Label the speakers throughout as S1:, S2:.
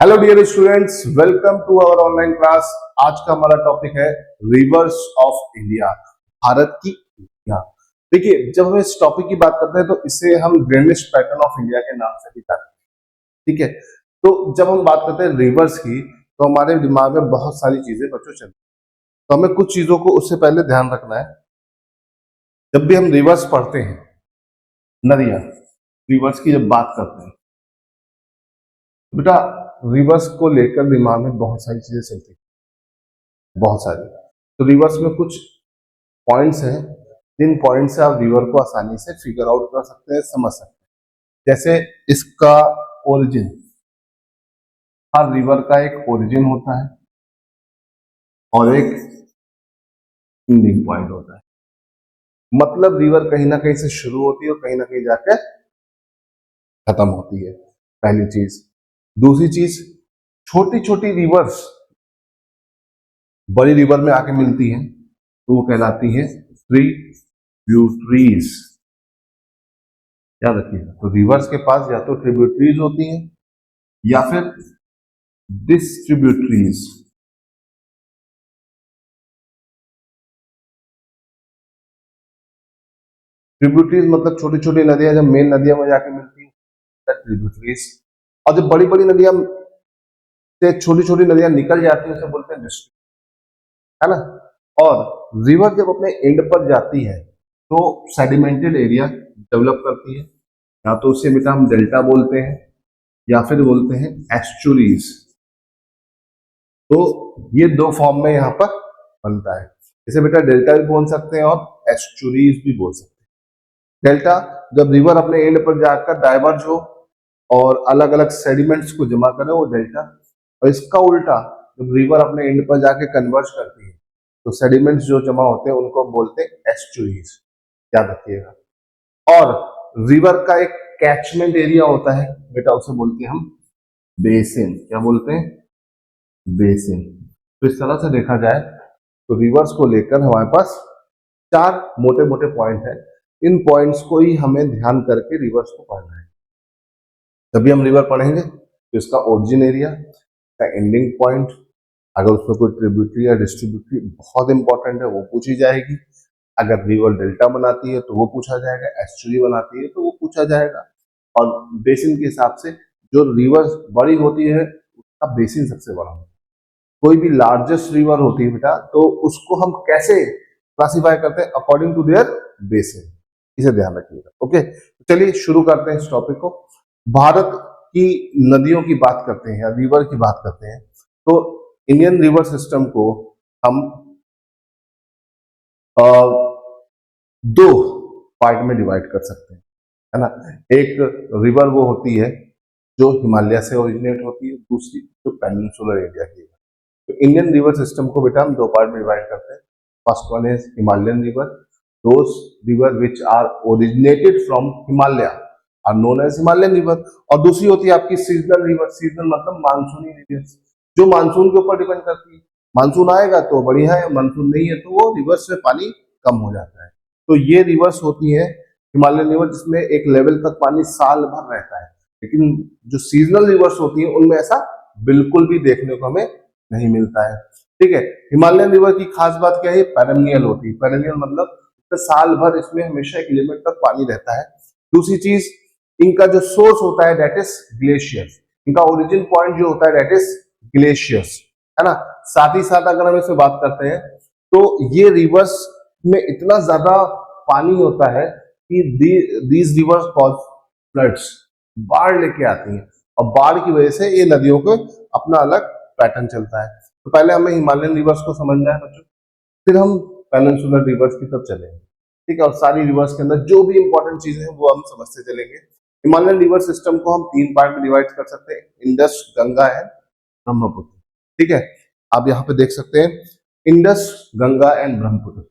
S1: Hello dear students, welcome to our online class. आज का हमारा टॉपिक है रिवर्स ऑफ इंडिया, भारत की इंडिया। देखिए, जब हम इस टॉपिक की बात करते हैं तो इसे हम ग्रेनिश पैटर्न ऑफ इंडिया के नाम से भी जानते हैं। ठीक है, तो जब हम बात करते हैं रिवर्स की तो हमारे दिमाग में बहुत सारी चीजें बच्चों चलती हैं। तो हमें कुछ चीजों को उससे पहले ध्यान रखना है। जब भी हम रिवर्स पढ़ते हैं, नदियां, रिवर्स की जब बात करते हैं, बेटा रिवर्स को लेकर दिमाग में बहुत सारी चीजें चलती हैं, बहुत सारी। तो रिवर्स में कुछ पॉइंट्स हैं जिन पॉइंट से आप रिवर को आसानी से फिगर आउट कर सकते हैं, समझ सकते हैं। जैसे इसका ओरिजिन, हर रिवर का एक ओरिजिन होता है और एक एंडिंग पॉइंट होता है। मतलब रिवर कहीं ना कहीं से शुरू होती है और कहीं ना कहीं जाकर खत्म होती है, पहली चीज। दूसरी चीज, छोटी छोटी रिवर्स बड़ी रिवर में आके मिलती हैं तो वो कहलाती है ट्रिब्यूटरीज। याद रखिएगा, तो रिवर्स के पास या तो ट्रिब्यूटरीज होती हैं या फिर डिस्ट्रीब्यूटरीज। ट्रिब्यूटरीज मतलब छोटी छोटी नदियां जब मेन नदियों में जाके मिलती है, ट्रिब्यूटरीज। और जब बड़ी बड़ी नदियां से छोटी छोटी नदियां निकल जाती हैं उसे बोलते हैं डिस्ट्रीब्यूटरी, है ना। और रिवर जब अपने एंड पर जाती है तो सेडिमेंटेड एरिया डेवलप करती है, या तो उसे बेटा हम डेल्टा बोलते हैं या फिर बोलते हैं एस्चुरीज। तो ये दो फॉर्म में यहाँ पर बनता है। इसे बेटा डेल्टा भी बोल सकते हैं और एस्चुरीज भी बोल सकते हैं। डेल्टा जब रिवर अपने एंड पर जाकर डाइवर्ज हो और अलग अलग सेडिमेंट्स को जमा करे, वो डेल्टा। और इसका उल्टा, जब रिवर अपने एंड पर जाके कन्वर्ज करती है तो सेडिमेंट्स जो जमा होते हैं उनको हम बोलते हैं एस्चुरीज। याद रखिएगा। और रिवर का एक कैचमेंट एरिया होता है बेटा, उसे बोलते हैं हम बेसिन। क्या बोलते हैं? बेसिन। तो इस तरह से देखा जाए तो रिवर्स को लेकर हमारे पास चार मोटे मोटे पॉइंट है। इन पॉइंट्स को ही हमें ध्यान करके रिवर्स को पढ़ना है। जब हम रिवर पढ़ेंगे तो इसका ओरिजिन एरिया, का एंडिंग पॉइंट, अगर उसमें कोई ट्रिब्यूटरी या डिस्ट्रीब्यूटरी बहुत इंपॉर्टेंट है वो पूछी जाएगी। अगर रिवर डेल्टा बनाती है तो वो पूछा जाएगा, एस्चुरी बनाती है तो वो पूछा जाएगा। और बेसिन के हिसाब से जो रिवर बड़ी होती है उसका बेसिन सबसे बड़ा होता है। कोई भी लार्जेस्ट रिवर होती है बेटा तो उसको हम कैसे क्लासिफाई करते हैं? According to their basin. इसे ध्यान रखिएगा। ओके, चलिए शुरू करते हैं इस टॉपिक को। भारत की नदियों की बात करते हैं या रिवर की बात करते हैं तो इंडियन रिवर सिस्टम को हम दो पार्ट में डिवाइड कर सकते हैं, है ना। एक रिवर वो होती है जो हिमालय से ओरिजिनेट होती है, दूसरी जो पेनिनसुलर एरिया की है। तो इंडियन रिवर सिस्टम को बेटा हम दो पार्ट में डिवाइड करते हैं। First one is Himalayan river. Those river which are originated from Himalaya are known as Himalayan river. और दूसरी होती है आपकी सीजनल रिवर। सीजनल मतलब मानसूनी रिवर, जो मानसून के ऊपर डिपेंड करती है। मानसून आएगा तो बढ़िया है, मानसून नहीं है तो वो रिवर्स में पानी कम हो जाता है। तो ये रिवर्स होती है हिमालयन रिवर, जिसमें एक लेवल तक पानी साल भर रहता है। लेकिन जो सीजनल रिवर्स होती है उनमें ऐसा बिल्कुल भी देखने को हमें नहीं मिलता है। ठीक है, हिमालयन रिवर की खास बात क्या है? पेरेनियल होती है। पेरेनियल मतलब साल भर इसमें हमेशा एक लिमिट तक पानी रहता है। दूसरी चीज, इनका जो सोर्स होता है दैट इज ग्लेशियर्स। इनका ओरिजिन पॉइंट जो होता है दैट इज ग्लेशियर्स, है ना। साथ ही साथ अगर हम इससे बात करते हैं तो ये रिवर्स में इतना ज्यादा पानी होता है कि दीज रिवर्स कॉज फ्लड्स, बाढ़ लेके आती हैं। और बाढ़ की वजह से ये नदियों को अपना अलग पैटर्न चलता है। तो पहले हमें हिमालयन रिवर्स को समझना है बच्चों, फिर हम पेनिनसुलर रिवर्स की तरफ चलेंगे। ठीक है, और सारी रिवर्स के अंदर जो भी इंपॉर्टेंट चीजें हैं वो हम समझते चलेंगे। हिमालयन रिवर सिस्टम को हम तीन पार्ट में डिवाइड कर सकते हैं, इंडस, गंगा एंड ब्रह्मपुत्र। ठीक है, आप यहाँ पे देख सकते हैं इंडस, गंगा एंड ब्रह्मपुत्र।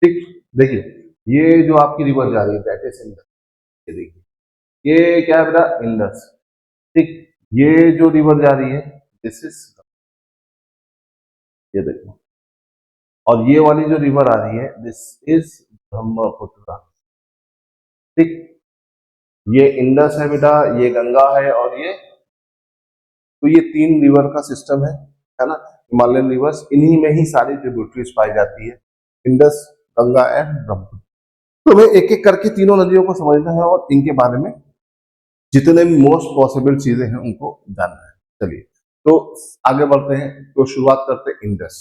S1: ठीक, देखिए ये जो आपकी रिवर जा रही है दैट इज इंडस। ये देखिए, ये क्या है बेटा? इंडस। ठीक, ये जो रिवर जा रही है दिस इज, ये देखो, और ये वाली जो रिवर आ रही है दिस इज ब्रह्मपुत्र। ठीक, ये इंडस है बेटा, ये गंगा है और ये तो ये 3 रिवर का सिस्टम है ना, हिमालयन रिवर्स, इन्हीं में ही सारी ट्रिब्यूटरीज पाई जाती है, इंडस, गंगा एंड ब्रह्मपुत्र। तो हमें एक एक करके तीनों नदियों को समझना है और इनके बारे में जितने भी मोस्ट पॉसिबल चीजें हैं उनको जानना है। चलिए, तो आगे बढ़ते हैं, तो शुरुआत करते हैं इंडस।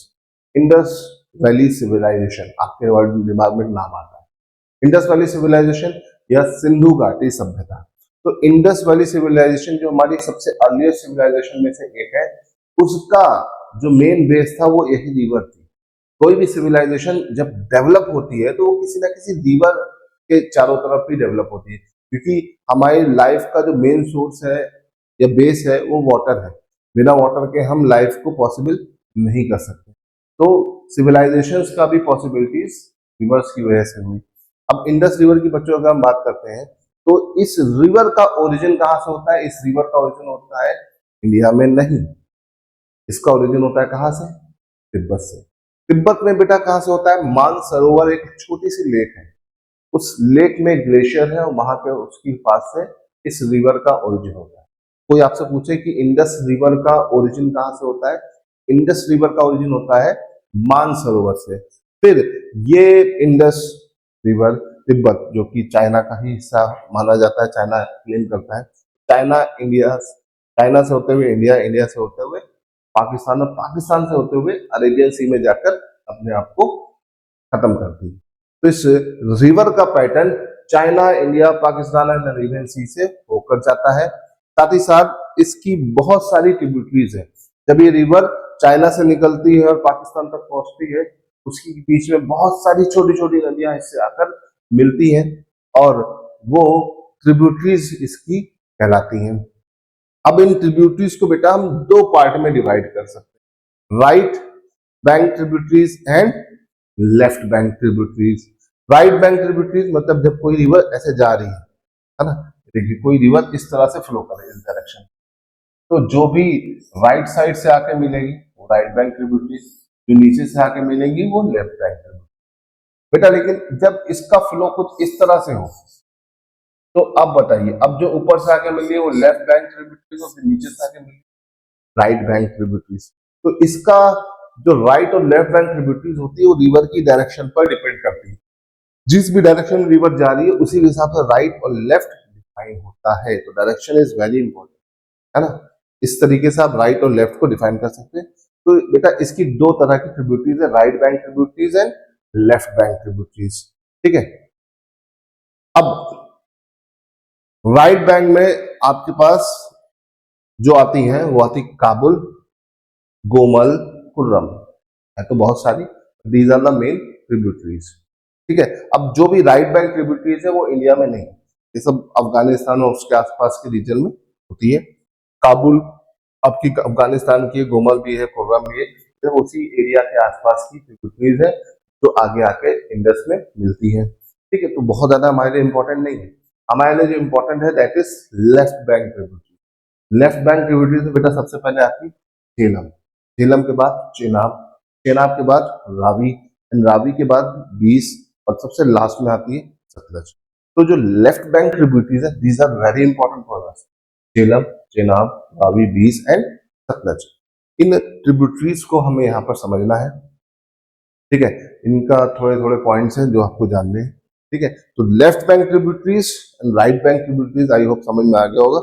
S1: इंडस वैली सिविलाइजेशन, आपके वर्ड दिमाग में नाम आता है इंडस वैली सिविलाइजेशन या सिंधु घाटी सभ्यता। तो इंडस वैली सिविलाइजेशन जो हमारी सबसे अर्लीस्ट सिविलाइजेशन में से एक है, उसका जो मेन बेस था वो यही रिवर थी। कोई भी सिविलाइजेशन जब डेवलप होती है तो वो किसी ना किसी रिवर के चारों तरफ ही डेवलप होती है, क्योंकि हमारी लाइफ का जो मेन सोर्स है या बेस है वो वाटर है। बिना वाटर के हम लाइफ को पॉसिबल नहीं कर सकते। तो सिविलाइजेशंस का भी पॉसिबिलिटीज रिवर्स की वजह से हुई। अब इंडस रिवर की बच्चों अगर हम बात करते हैं, तो इस रिवर का ओरिजिन कहाँ से होता है? इस रिवर का ओरिजिन होता है इंडिया में नहीं, इसका ओरिजिन होता है कहाँ से? तिब्बत से। तिब्बत में बेटा कहाँ से होता है? मानसरोवर एक छोटी सी लेक है, उस लेक में ग्लेशियर है और वहां पे उसकी पास से इस रिवर का ओरिजिन होता है। कोई आपसे पूछे कि इंडस रिवर का ओरिजिन कहाँ से होता है? इंडस रिवर का ओरिजिन होता है मानसरोवर से। फिर ये इंडस रिवर तिब्बत, जो कि चाइना का ही हिस्सा माना जाता है, चाइना क्लेम करता है, चाइना इंडिया, चाइना से होते हुए इंडिया, इंडिया से होते हुए पाकिस्तान और पाकिस्तान से होते हुए अरेबियन सी में जाकर अपने आप को खत्म कर दी। तो इस रिवर का pattern China, India, Pakistan and Arabian sea से होकर जाता है। साथ ही साथ इसकी बहुत सारी ट्रिब्यूटरीज है। जब ये रिवर चाइना से निकलती है और पाकिस्तान तक पहुंचती है, उसके बीच में बहुत सारी छोटी छोटी नदियां इससे आकर मिलती हैं और वो ट्रिब्यूटरीज इसकी कहलाती हैं। अब इन ट्रिब्यूटरीज को बेटा हम दो पार्ट में डिवाइड कर सकते हैं, right bank tributaries and left bank tributaries. Right bank tributaries मतलब जब कोई रिवर ऐसे जा रही है ना, देखिए कोई रिवर इस तरह से फ्लो कर रही है इस डायरेक्शन, तो जो भी राइट साइड से आके मिलेगी वो राइट बैंक ट्रिब्यूटरीज, जो नीचे से आके मिलेंगी वो लेफ्ट बैंक ट्रिब्यूटरीज। बेटा लेकिन जब इसका फ्लो कुछ इस तरह से हो, तो अब बताइए, अब जो ऊपर से आके मिली है वो लेफ्ट बैंक ट्रिब्यूटरीज और फिर नीचे से आके मिली राइट बैंक ट्रिब्यूटरीज। तो इसका जो राइट और लेफ्ट बैंक ट्रिब्यूटरीज होती है वो रिवर की डायरेक्शन पर डिपेंड करती है। जिस भी डायरेक्शन में रिवर जा रही है उसी के हिसाब से राइट और लेफ्ट डिफाइन होता है। तो डायरेक्शन इज वेरी इंपॉर्टेंट, है ना। इस तरीके से आप राइट और लेफ्ट को डिफाइन कर सकते हैं। तो बेटा इसकी दो तरह की ट्रिब्यूटरीज है, right bank tributaries and left bank tributaries. ठीक है, अब राइट बैंक में आपके पास जो आती हैं वो आती काबुल, गोमल, कुर्रम, है तो बहुत सारी, these are the main tributaries. ठीक है, अब जो भी राइट बैंक ट्रिब्यूटरीज है वो इंडिया में नहीं, ये सब अफगानिस्तान और उसके आसपास के रीजन में होती है। काबुल आपकी अफगानिस्तान की है, गोमल भी है, कुर्रम भी है, तो उसी एरिया के आसपास की ट्रिब्यूटरीज है जो आगे आके इंडस में मिलती है। ठीक है, तो बहुत ज्यादा हमारे लिए इंपॉर्टेंट नहीं है। हमारे लिए जो इंपॉर्टेंट है that is left bank tributary. Left bank tributary से बेटा सबसे पहले आती झेलम, झेलम के बाद चेनाब, चेनाब के बाद रावी, एंड रावी के बाद बीस, और सबसे लास्ट में आती है सतलज। तो जो लेफ्ट बैंक ट्रिब्यूटरीज है these are very important for us, Jhelum, Chenab, Ravi, Beas and Sutlej. In tributaries को हमें यहाँ पर समझना है। ठीक है, इनका थोड़े थोड़े पॉइंट्स हैं जो आपको जानने हैं। ठीक है, तो left bank tributaries and right bank tributaries I hope समझ में आ गया होगा,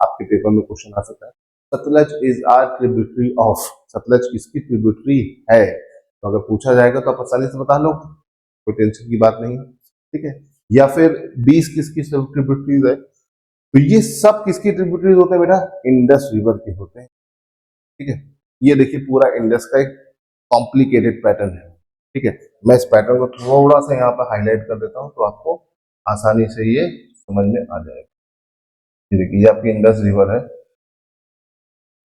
S1: आपके पेपर में क्वेश्चन आ सकता है। Sutlej is are tributary of, Sutlej किसकी ट्रिब्यूटरी है? तो अगर पूछा जाएगा तो आप आसानी से बता लो, कोई टेंशन की बात नहीं है। ठीक है, या फिर 20 किसकी ट्रिब्यूटरीज है? तो ये सब किसकी ट्रिब्यूटरीज होते हैं बेटा? इंडस रिवर के होते हैं। ठीक है, ये देखिए पूरा इंडस का एक कॉम्प्लिकेटेड पैटर्न है। ठीक है, मैं इस पैटर्न को थोड़ा सा यहाँ पर हाईलाइट कर देता हूँ तो आपको आसानी से ये समझ में आ जाएगा। ये देखिए, ये आपकी इंडस रिवर है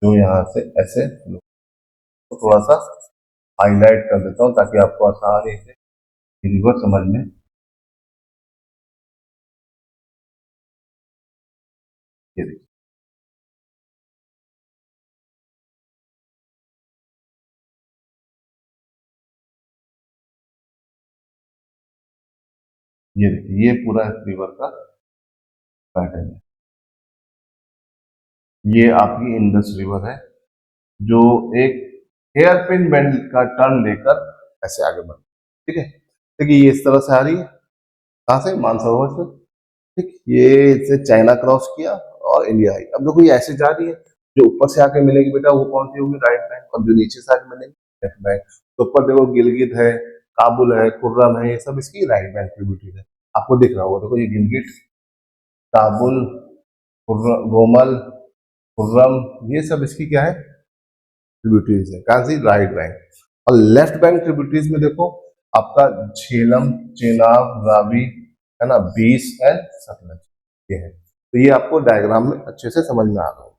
S1: जो यहाँ से ऐसे, तो थोड़ा सा हाईलाइट कर देता हूँ ताकि आपको आसानी से रिवर समझ में। ये देखिए, ये देखिए, ये पूरा रिवर का पैटर्न है। ये आपकी इंडस रिवर है जो एक हेयर पिन बेंड का टर्न लेकर ऐसे आगे बढ़, ठीक है। देखिए ये इस तरह से आ रही है, कहाँ से, मानसरोवर से, ठीक। ये इससे चाइना क्रॉस किया और इंडिया आई। अब देखो ये ऐसे जा रही है, जो ऊपर से आके मिलेगी बेटा वो कौन सी होगी, राइट बैंक, और जो नीचे से आके मिलेगी लेफ्ट बैंक। तो ऊपर देखो गिलगित है, काबुल है, खुर्रम है, ये सब इसकी राइट बैंक ट्रिब्यूटरीज है। आपको दिख रहा होगा, देखो ये गिलगित, काबुल, गोमल, खुर्रम, ये सब इसकी क्या है, ट्रिब्यूटरीज है। कहाँ सी, राइट बैंक। और लेफ्ट बैंक ट्रिब्यूटरीज में देखो आपका झेलम, चेनाब, रावी, है ना, बीस एंड सतलज, ये है। तो ये आपको डायग्राम में अच्छे से समझ में आ रहा होगा,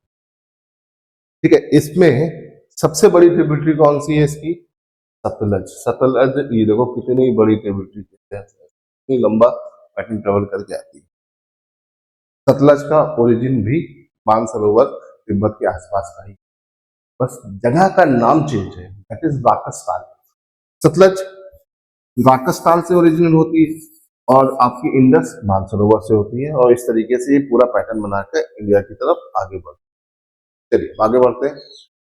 S1: ठीक है। इसमें सबसे बड़ी ट्रिब्यूटरी कौन सी है इसकी, सतलज। सतलज ये देखो कितनी बड़ी ट्रिब्यूटरी है, इतनी लंबा पैटर्न ट्रेवल करके आती है। सतलज का ओरिजिन भी मानसरोवर तिब्बत के आसपास का ही, बस जगह का नाम चेंज है, दैट इज राकस्तान। सतलज राकस्तान से ओरिजिनल होती है और आपकी इंडस मानसरोवर से होती है, और इस तरीके से ये पूरा पैटर्न बनाकर इंडिया की तरफ आगे बढ़ते। चलिए आगे बढ़ते हैं।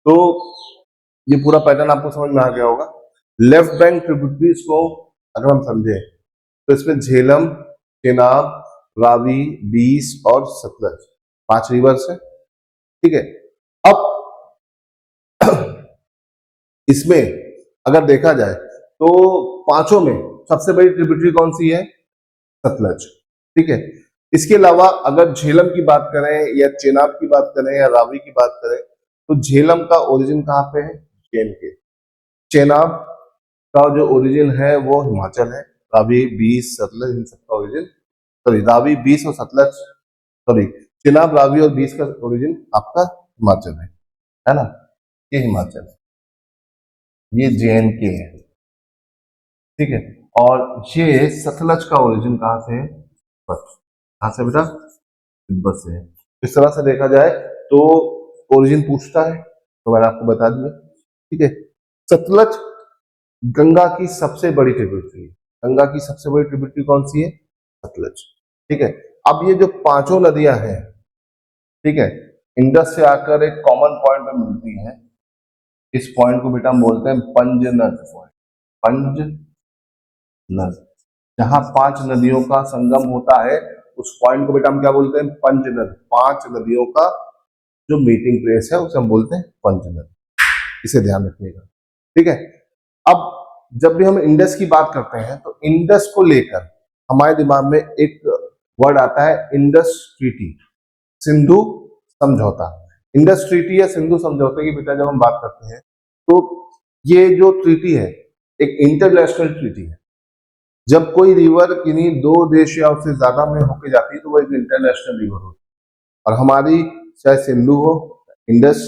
S1: तो ये पूरा पैटर्न आपको समझ में आ गया होगा। लेफ्ट बैंक ट्रिब्यूटरीज को अगर हम समझे तो इसमें झेलम, चेनाब, रावी, बीस और सतलज, 5 रिवर्स है, ठीक है। अब इसमें अगर देखा जाए तो पांचों में सबसे बड़ी ट्रिब्यूटरी कौन सी है, सतलज, ठीक है। इसके अलावा अगर झेलम की बात करें या चेनाब की बात करें या रावी की बात करें तो झेलम का ओरिजिन कहाँ पे है, के। चेनाब का जो ओरिजिन है वो हिमाचल है। रावी, बीस, सतलज, इन सबका ओरिजिन, सॉरी रावी, बीस और सतलज, सॉरी चेनाब, रावी और बीस का ओरिजिन आपका हिमाचल है ना, ये हिमाचल है, ये JNK है, ठीक है। और ये सतलज का ओरिजिन कहाँ से है, कहाँ से बेटा, तिब्बत से है। इस तरह से देखा जाए तो ओरिजिन पूछता है तो मैंने आपको बता दिया, ठीक है। सतलज गंगा की सबसे बड़ी ट्रिब्यूटरी है। गंगा की सबसे बड़ी ट्रिब्यूटरी कौन सी है, सतलज, ठीक है। अब ये जो पांचों नदियां हैं, ठीक है, इंडस से आकर एक कॉमन पॉइंट में मिलती हैं। इस पॉइंट को बेटा हम बोलते हैं पंजनद पॉइंट, पंजनद, जहां 5 नदियों का संगम होता है उस पॉइंट को बेटा हम क्या बोलते हैं, पंजनद। 5 नदियों का जो मीटिंग प्लेस है उसे हम बोलते हैं पंजनद, इसे ध्यान रखिएगा, ठीक है। अब जब भी हम इंडस की बात करते हैं तो इंडस को लेकर हमारे दिमाग में एक वर्ड आता है, इंडस ट्रीटी, सिंधु समझौता। इंडस ट्रीटी या सिंधु समझौते की बेटा जब हम बात करते हैं तो ये जो ट्रीटी है एक इंटरनेशनल ट्रीटी है। जब कोई रिवर किन्हीं 2 देश या उससे ज्यादा में होके जाती है तो वो एक इंटरनेशनल रिवर होती है। और हमारी चाहे सिंधु हो, इंडस,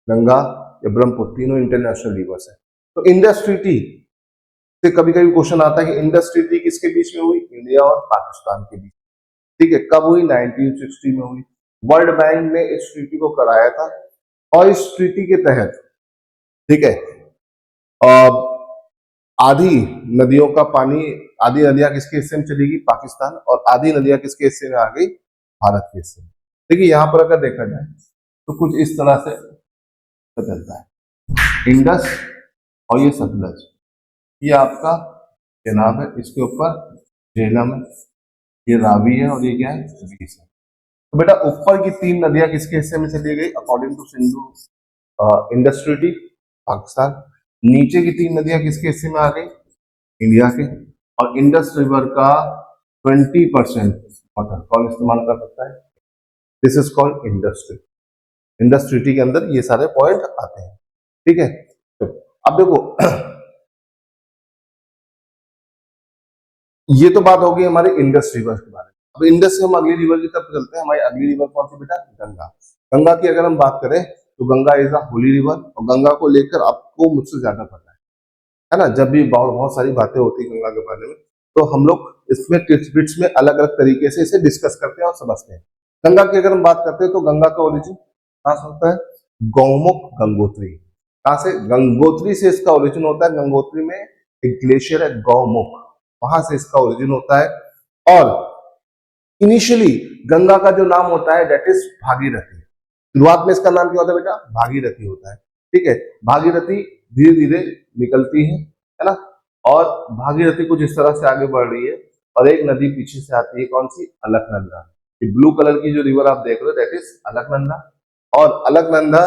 S1: गंगा या ब्रह्मपुत्र, तीनों इंटरनेशनल रिवर्स है। तो इंडस ट्रीटी से कभी कभी क्वेश्चन आता है कि इंडस ट्रीटी किसके बीच में हुई, इंडिया और पाकिस्तान के बीच, ठीक है। कब हुई, 1960 में हुई। वर्ल्ड बैंक ने इस ट्रीटी को कराया था और इस ट्रीटी के तहत, ठीक है, आधी नदियों का पानी, आधी नदियां किसके हिस्से में चली गई, पाकिस्तान, और आधी नदियां किसके हिस्से में आ गई, भारत के हिस्से में। देखिए यहां पर अगर देखा जाए तो कुछ इस तरह से बदलता है, इंडस और ये सतलज, ये आपका चेनाब है, इसके ऊपर झेलम है, ये रावी है और ये क्या है, बीस है। तो बेटा ऊपर की 3 नदियां किसके हिस्से में चली गई, according to Sindhu Indus treaty, Pakistan. नीचे की 3 नदियां किसके हिस्से में आ गई, इंडिया के। और इंडस रिवर का 20% वाटर कौन इस्तेमाल कर सकता है, this is called Indus treaty. Indus treaty के अंदर ये सारे पॉइंट आते हैं, ठीक है। तो अब देखो ये तो बात होगी हमारे इंडस रिवर के बारे में। अब इंडस से हम अगली रिवर की तरफ चलते हैं। हमारी अगली रिवर कौन सी बेटा, गंगा। गंगा की अगर हम बात करें तो Ganga is a Holi river, और गंगा को लेकर आपको मुझसे ज्यादा पता है ना। जब भी बहुत बहुत सारी बातें होती है गंगा के बारे में तो हम लोग इसमें टिप्स बिट्स में अलग अलग तरीके से इसे डिस्कस करते हैं और समझते हैं। गंगा की अगर हम बात करते हैं तो गंगा का ओरिजिन कहाँ से होता है, गौमुख गंगोत्री। कहाँ से, गंगोत्री से इसका ओरिजिन होता है। गंगोत्री में एक ग्लेशियर है गौमुख, वहां से इसका ओरिजिन होता है। और इनिशियली गंगा का जो नाम होता है दैट इज भागीरथी, शुरुआत में इसका नाम क्या होता है बेटा? भागीरथी होता है। ठीक है, भागीरथी धीरे धीरे निकलती है ना, और भागीरथी कुछ इस तरह से आगे बढ़ रही है, और एक नदी पीछे से आती है, कौन सी? अलकनंदा। ये ब्लू कलर की जो रिवर आप देख रहे हो दैट इज अलकनंदा। और अलकनंदा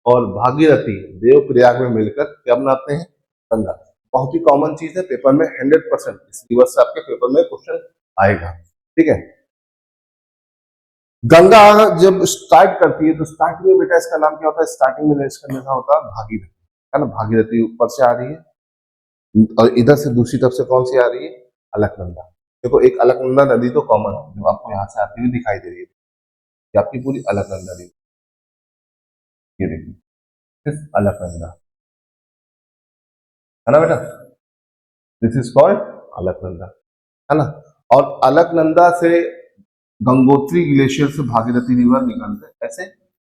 S1: और भागीरथी देवप्रयाग में मिलकर क्या बनाते हैं? गंगा। बहुत ही कॉमन चीज है, पेपर में 100% इस रिवर से आपके पेपर में क्वेश्चन आएगा। ठीक है, गंगा जब स्टार्ट करती है तो स्टार्टिंग में बेटा इसका नाम क्या होता है? स्टार्टिंग में इसका नाम होता है भागीरथी, है ना। भागीरथी ऊपर से आ रही है और इधर से दूसरी तरफ से कौन सी आ रही है? अलकनंदा। देखो एक अलकनंदा नदी तो कॉमन है जो आपको यहाँ से आती हुई दिखाई दे रही है, ये आपकी पूरी अलकनंदा नदी। ये देखिए सिर्फ अलकनंदा, है ना बेटा, दिस इज कॉल्ड अलकनंदा, है ना। और अलकनंदा से गंगोत्री ग्लेशियर से भागीरथी रिवर निकलकर ऐसे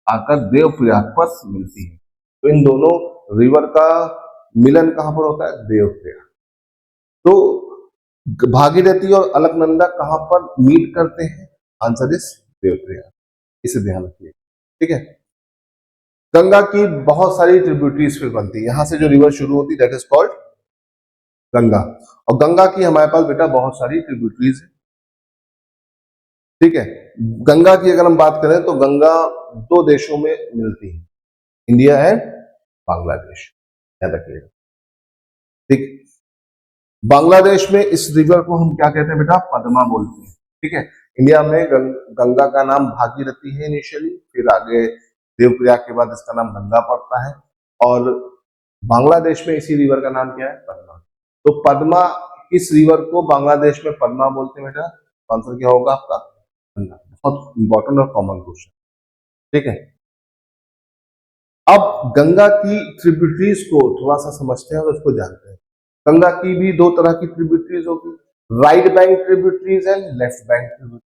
S1: आकर देवप्रयाग पर मिलती है। तो इन दोनों रिवर का मिलन कहां पर होता है? देवप्रयाग। तो भागीरथी और अलकनंदा कहां पर मीट करते हैं? आंसर इज देवप्रयाग, इसे ध्यान रखिए। ठीक है, गंगा की बहुत सारी ट्रिब्यूटरीज फिर बनती है, यहां से जो रिवर शुरू होती है दैट इज कॉल्ड गंगा। और गंगा की हमारे पास बेटा बहुत सारी ट्रिब्यूटरीज है। ठीक है, गंगा की अगर हम बात करें तो गंगा दो देशों में मिलती है, इंडिया एंड बांग्लादेश, याद रखिएगा। ठीक, बांग्लादेश में इस रिवर को हम क्या कहते हैं बेटा? पद्मा बोलते हैं। ठीक है, इंडिया में गंगा का नाम भागीरथी है इनिशियली, फिर आगे देवप्रयाग के बाद इसका नाम गंगा पड़ता है, और बांग्लादेश में इसी रिवर का नाम क्या है? पद्मा। तो पद्मा, इस रिवर को बांग्लादेश में पद्मा बोलते हैं बेटा। आंसर क्या होगा आपका? गंगा। बहुत इंपॉर्टेंट और कॉमन क्वेश्चन। ठीक है, अब गंगा की ट्रिब्यूटरीज को थोड़ा सा समझते हैं और उसको जानते हैं। गंगा की भी दो तरह की ट्रिब्यूटरीज होगी, right bank tributaries and left bank tributaries.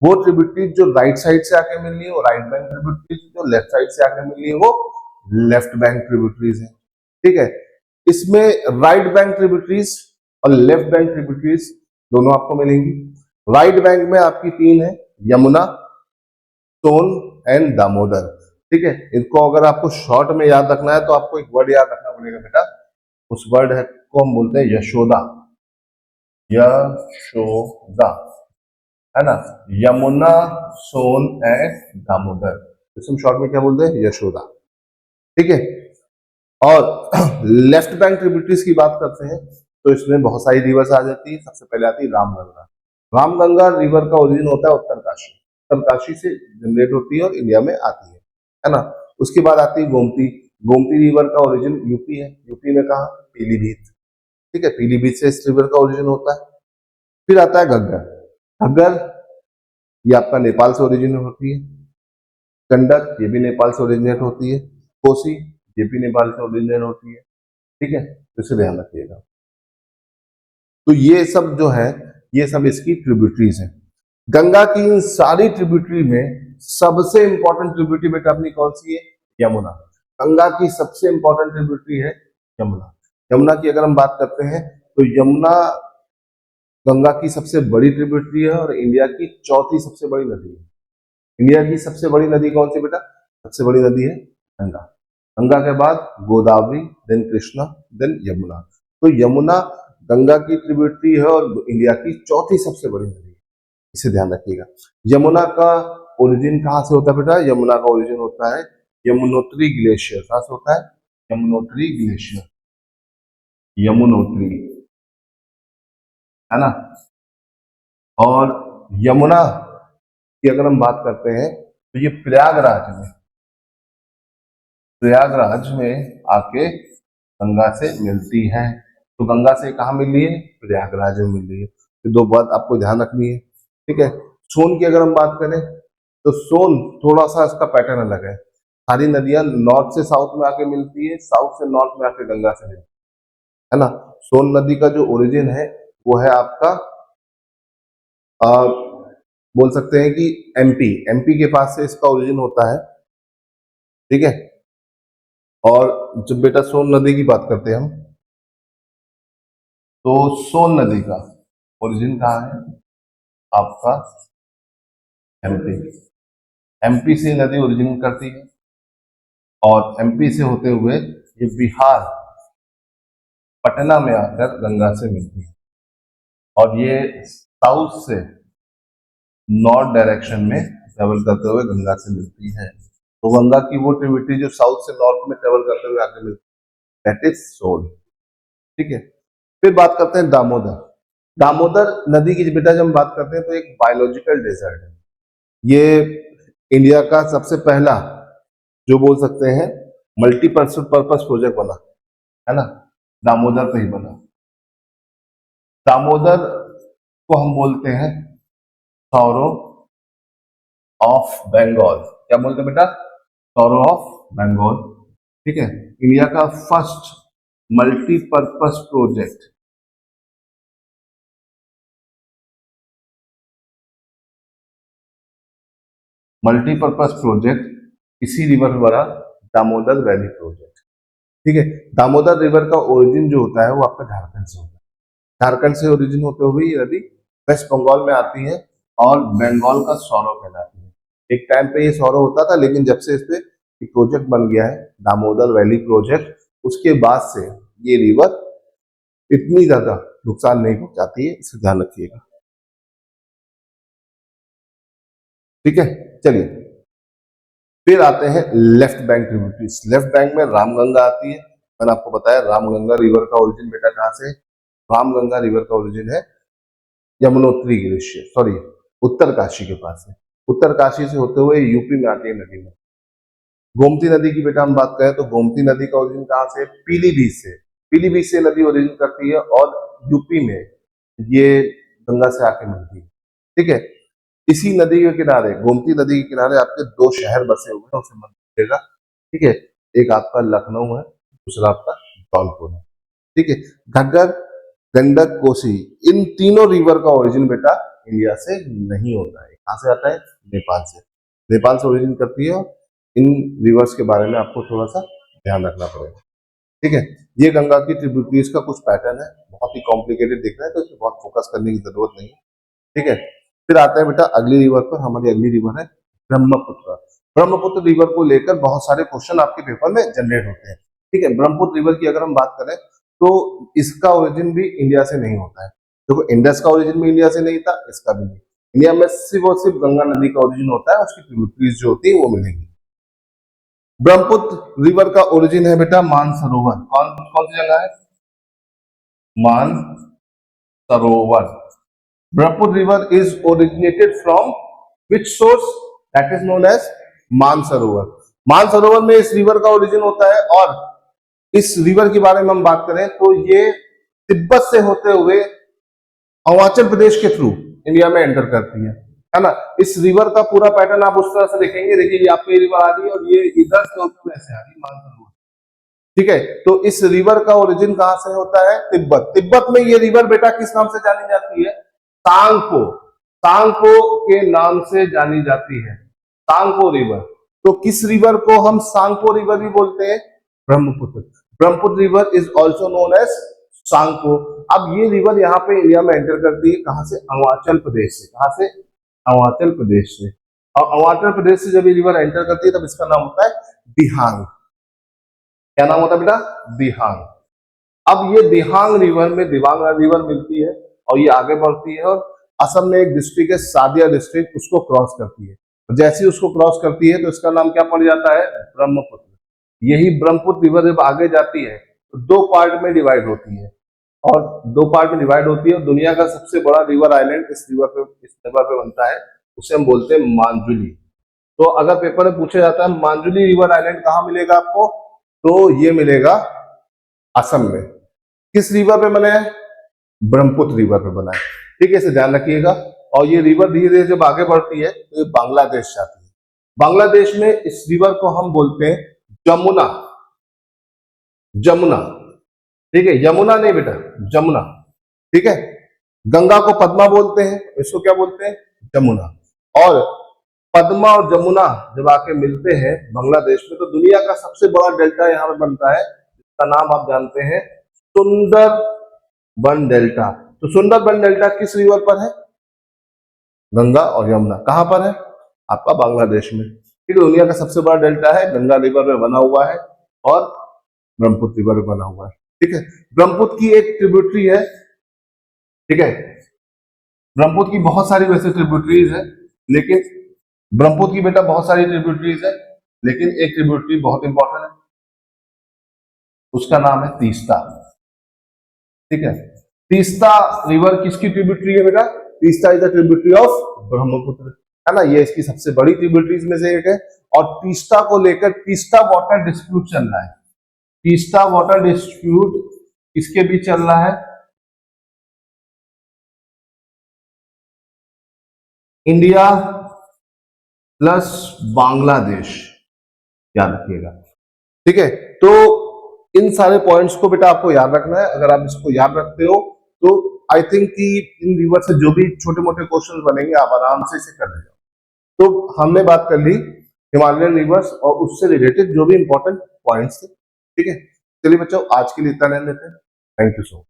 S1: वो ट्रिब्यूटरीज जो राइट साइड से आके मिल रही है वो राइट बैंक ट्रिब्यूटरीज, जो लेफ्ट साइड से आके मिल रही है वो लेफ्ट बैंक ट्रिब्यूटरीज है। ठीक है, इसमें राइट बैंक ट्रिब्यूटरीज और लेफ्ट बैंक ट्रिब्यूटरीज दोनों आपको मिलेंगी। राइट बैंक में आपकी तीन है, यमुना, सोन एंड दामोदर। ठीक है, इनको अगर आपको शॉर्ट में याद रखना है तो आपको एक वर्ड याद रखना पड़ेगा बेटा, उस वर्ड है को हम बोलते हैं यशोदा। यशोदा, है ना, यमुना, सोन एंड दामोदर, इसमें शॉर्ट में क्या बोलते हैं? यशोदा। ठीक है, और लेफ्ट बैंक ट्रिब्यूटरीज की बात करते हैं तो इसमें बहुत सारी रिवर्स आ जाती है। सबसे पहले आती है रामगंगा। रामगंगा रिवर का ओरिजिन होता है उत्तरकाशी, उत्तरकाशी से जनरेट होती है और इंडिया में आती है ना। उसके बाद आती है गोमती। गोमती रिवर का ओरिजिन यूपी है, यूपी में कहा? पीलीभीत। ठीक है, पीलीभीत से इस रिवर का ओरिजिन होता है। फिर आता है घग्गर। घग्गर ये आपका नेपाल से ओरिजिनेट होती है। गंडक ये भी नेपाल से ओरिजिनेट होती है। कोसी ये भी नेपाल से ओरिजिनेट होती है। ठीक है, तो इसे ध्यान रखिएगा। तो ये सब जो है ये सब इसकी ट्रिब्यूटरीज है। गंगा की इन सारी ट्रिब्यूटरी में सबसे इंपॉर्टेंट ट्रिब्यूटरी बेटा अपनी कौन सी है? यमुना। गंगा की सबसे इंपॉर्टेंट ट्रिब्यूटरी है यमुना। यमुना की अगर हम बात करते हैं तो यमुना गंगा की सबसे बड़ी ट्रिब्यूटरी है और इंडिया की चौथी सबसे बड़ी नदी है। इंडिया की सबसे बड़ी नदी कौन सी बेटा? सबसे बड़ी नदी है गंगा। गंगा के बाद गोदावरी, देन कृष्णा, देन यमुना। तो यमुना गंगा की ट्रिब्यूटरी है और इंडिया की चौथी सबसे बड़ी नदी है, इसे ध्यान रखिएगा। यमुना का ओरिजिन कहाँ से होता है बेटा? यमुना का ओरिजिन होता है यमुनोत्री ग्लेशियर। कहाँ से होता है? यमुनोत्री ग्लेशियर, यमुनोत्री, है ना। और यमुना की अगर हम बात करते हैं तो ये प्रयागराज में आके गंगा से मिलती है। तो गंगा से कहा मिल रही है? प्रयागराज में मिल रही है। तो दो बात आपको ध्यान रखनी है। ठीक है, सोन की अगर हम बात करें तो सोन थोड़ा सा इसका पैटर्न अलग है। सारी नदियां नॉर्थ से साउथ में आके मिलती है, साउथ से नॉर्थ में आके गंगा से मिलती है ना। सोन नदी का जो ओरिजिन है वो है आपका बोल सकते हैं कि एमपी, एमपी के पास से इसका ओरिजिन होता है। ठीक है, और जब बेटा सोन नदी की बात करते हैं हम तो सोन नदी का ओरिजिन कहाँ है? आपका एमपी। एमपी से नदी ओरिजिन करती है और एमपी से होते हुए ये बिहार पटना में आकर गंगा से मिलती है और ये साउथ से नॉर्थ डायरेक्शन में ट्रेवल करते हुए गंगा से मिलती है। तो गंगा की वो ट्रिब्यूटरी जो साउथ से नॉर्थ में ट्रेवल करते हुए आगे मिलती है, दैट इज सोन। ठीक है, फिर बात करते हैं दामोदर। दामोदर नदी की बेटा जब हम बात करते हैं तो एक बायोलॉजिकल डेजर्ट है। ये इंडिया का सबसे पहला जो बोल सकते हैं मल्टीपर्पज प्रोजेक्ट बना है ना, दामोदर पे ही बना। दामोदर को हम बोलते हैं सौरो ऑफ बंगाल। क्या बोलते हैं बेटा? Sorrow of Bengal. ठीक है, इंडिया का फर्स्ट मल्टीपर्पज प्रोजेक्ट इसी रिवर पर बना, दामोदर वैली प्रोजेक्ट। ठीक है, दामोदर रिवर का ओरिजिन जो होता है वो आपका झारखंड से होता है। झारखंड से ओरिजिन होते हुए ये नदी वेस्ट बंगाल में आती है और बंगाल का सौरव कहलाती है। एक टाइम पे ये सौरव होता था, लेकिन जब से इस पे एक प्रोजेक्ट बन गया है दामोदर वैली प्रोजेक्ट, उसके बाद से ये रिवर इतनी ज्यादा नुकसान नहीं पहुंचाती है, इसे ध्यान रखिएगा। ठीक है, चलिए फिर आते हैं left bank tributaries. Left bank में रामगंगा आती है। मैंने आपको बताया रामगंगा रिवर का ओरिजिन बेटा कहां से? रामगंगा रिवर का ओरिजिन है यमुनोत्री ग्लेशियर, सॉरी उत्तर काशी के पास है। उत्तर काशी से होते हुए यूपी में आती है नदी में। गोमती नदी की बेटा हम बात करें तो गोमती नदी का ओरिजिन कहां से? पीलीभीत से। पीलीभीत से नदी ओरिजिन करती है और यूपी में ये गंगा से आके मिलती है। ठीक है, इसी नदी के किनारे, गोमती नदी के किनारे आपके दो शहर बसे हुए हैं, उसे मत भूलिएगा। ठीक है, एक आपका लखनऊ है, दूसरा आपका जौनपुर है। ठीक है, घग्गर, गंडक, कोसी, इन तीनों रिवर का ओरिजिन बेटा इंडिया से नहीं होता है। कहां से आता है? नेपाल से। नेपाल से ओरिजिन करती है और इन रिवर्स के बारे में आपको थोड़ा सा ध्यान रखना पड़ेगा। ठीक है, ये गंगा की ट्रिब्यूटरीज का कुछ पैटर्न है, बहुत ही कॉम्प्लिकेटेड दिख रहा है तो इसमें बहुत फोकस करने की जरूरत नहीं है। ठीक है, फिर आता है बेटा अगली रिवर पर। हमारी अगली रिवर है ब्रह्मपुत्र। ब्रह्मपुत्र रिवर को लेकर बहुत सारे क्वेश्चन आपके पेपर में जनरेट होते हैं। ठीक है, ब्रह्मपुत्र रिवर की अगर हम बात करें तो इसका ओरिजिन भी इंडिया से नहीं होता है। देखो, इंडस का ओरिजिन भी इंडिया से नहीं था, इसका भी नहीं। इंडिया में सिर्फ और सिर्फ गंगा नदी का ओरिजिन होता है, उसकी ट्रिब्यूटरीज जो होती है वो मिलेंगी। ब्रह्मपुत्र रिवर का ओरिजिन है बेटा मानसरोवर। कौन कौन सी जगह है? Mansarovar. Brahmaputra river is originated from which source? That is known as Mansarovar. Mansarovar में इस रिवर का ओरिजिन होता है और इस रिवर के बारे में हम बात करें तो ये तिब्बत से होते हुए अरुणाचल प्रदेश के थ्रू इंडिया में एंटर करती है ना। इस रिवर का पूरा पैटर्न आप उस तरह से देखेंगे, देखिए ये आपको ये रिवर आ रही है और ये इधर से होते हुए ऐसे आ रही है मानसरोवर। ठीक है, तो इस रिवर का ओरिजिन कहां से होता है? तिब्बत। तिब्बत में ये रिवर बेटा किस नाम से जानी जाती है? सांगपो। सांगपो के नाम से जानी जाती है, सांगपो रिवर। तो किस रिवर को हम सांगपो रिवर भी बोलते हैं? Brahmaputra. Brahmaputra river is also known as Tsangpo. अब ये रिवर यहाँ पे इंडिया में एंटर करती है कहां से? अरुणाचल प्रदेश से। कहां से? अरुणाचल प्रदेश से। और अरुणाचल प्रदेश से जब ये रिवर एंटर करती है तब इसका नाम होता है दिहांग। क्या नाम होता है बेटा? दिहांग। अब ये दिहांग रिवर में दिबांग रिवर मिलती है और ये आगे बढ़ती है और असम में एक डिस्ट्रिक्ट है सादिया डिस्ट्रिक्ट, उसको क्रॉस करती है। जैसे ही उसको क्रॉस करती है तो इसका नाम क्या पड़ जाता है? ब्रह्मपुत्र। यही ब्रह्मपुत्र रिवर जब आगे जाती है तो दो पार्ट में डिवाइड होती है और दो पार्ट में डिवाइड होती है। दुनिया का सबसे बड़ा रिवर आइलैंड इस रिवर पे बनता है, उसे हम बोलते हैं मांजुली। तो अगर पेपर में पूछा जाता है मांजुली रिवर आइलैंड कहाँ मिलेगा आपको, तो ये मिलेगा असम में। किस रिवर पे बना है? ब्रह्मपुत्र रिवर पे बना है। ठीक है, इसे ध्यान रखिएगा। और ये रिवर धीरे धीरे जब आगे बढ़ती है तो ये बांग्लादेश जाती है। बांग्लादेश में इस रिवर को हम बोलते हैं जमुना। जमुना, ठीक है, यमुना नहीं बेटा, जमुना। ठीक है, गंगा को पद्मा बोलते हैं, इसको क्या बोलते हैं? जमुना। और पद्मा और जमुना जब आके मिलते हैं बांग्लादेश में तो दुनिया का सबसे बड़ा डेल्टा यहाँ पे बनता है, जिसका नाम आप जानते हैं सुंदरबन डेल्टा। तो सुंदरबन डेल्टा किस रिवर पर है? गंगा और यमुना। कहां पर है? आपका बांग्लादेश में। ठीक है, दुनिया का सबसे बड़ा डेल्टा है, गंगा रिवर में बना हुआ है और ब्रह्मपुत्र रिवर में बना हुआ है। ठीक है, ब्रह्मपुत्र की एक ट्रिब्यूटरी है। ठीक है, ब्रह्मपुत्र की बहुत सारी वैसे ट्रिब्यूटरीज है, लेकिन ब्रह्मपुत्र की बेटा बहुत सारी ट्रिब्यूटरीज है, लेकिन एक ट्रिब्यूटरी बहुत इंपॉर्टेंट है, उसका नाम है तीस्ता। ठीक है, तीस्ता रिवर किसकी ट्रिब्यूटरी है बेटा? Teesta is the tributary of Brahmaputra, है ना, ये इसकी सबसे बड़ी ट्रिब्यूटरीज में से एक है। और तीस्ता को लेकर तीस्ता वाटर डिस्प्यूट चल रहा है। तीस्ता वाटर डिस्प्यूट किसके बीच चल रहा है? इंडिया प्लस बांग्लादेश, याद रखिएगा। ठीक है, तो इन सारे पॉइंट्स को बेटा आपको याद रखना है। अगर आप इसको याद रखते हो तो आई थिंक कि इन रिवर से जो भी छोटे मोटे क्वेश्चन बनेंगे आप आराम से इसे कर लेंगे। तो हमने बात कर ली हिमालयन रिवर्स और उससे रिलेटेड जो भी इंपॉर्टेंट पॉइंट्स थे। ठीक है, चलिए बच्चों, आज के लिए इतना लेते हैं। Thank you so much.